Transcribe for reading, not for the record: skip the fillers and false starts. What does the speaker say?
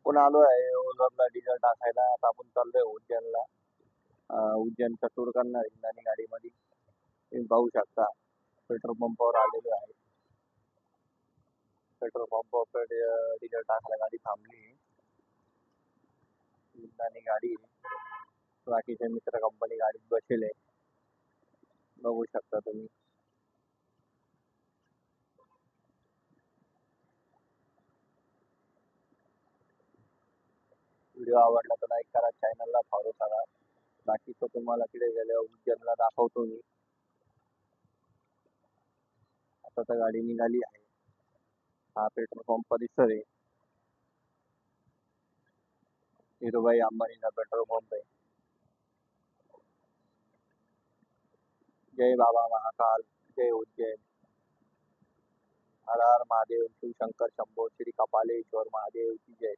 आपण आलो आहे ओझरला डिझेल टाकायला. आता आपण चाललोय उज्जैनला. उज्जैनचा टूर करणार आहे आणि गाडीमध्ये तुम्ही पाहू शकता पेट्रोल पंपावर आलेलो आहे. पेट्रोल पंपावर डिझेल टाकायला गाडी थांबली आहे. आणि गाडी बाकीचे मित्र कंपनी गाडीत बसले बघू शकता तुम्ही. व्हिडिओ आवडला तर लाईक करा, चॅनलला फॉलो करा. बाकीचं तुम्हाला तिकडे गेल्यावर उज्जैनला दाखवतो मी. आता तर गाडी निघाली आहे. हा पेट्रोल पंप दिसतोय धीरूभाई अंबानीचा पेट्रोल पंप आहे. जय बाबा महाकाल, जय उज्जैन, हर हर महादेव, शिवशंकर शंभो, श्री कपालेश्वर महादेव की जय.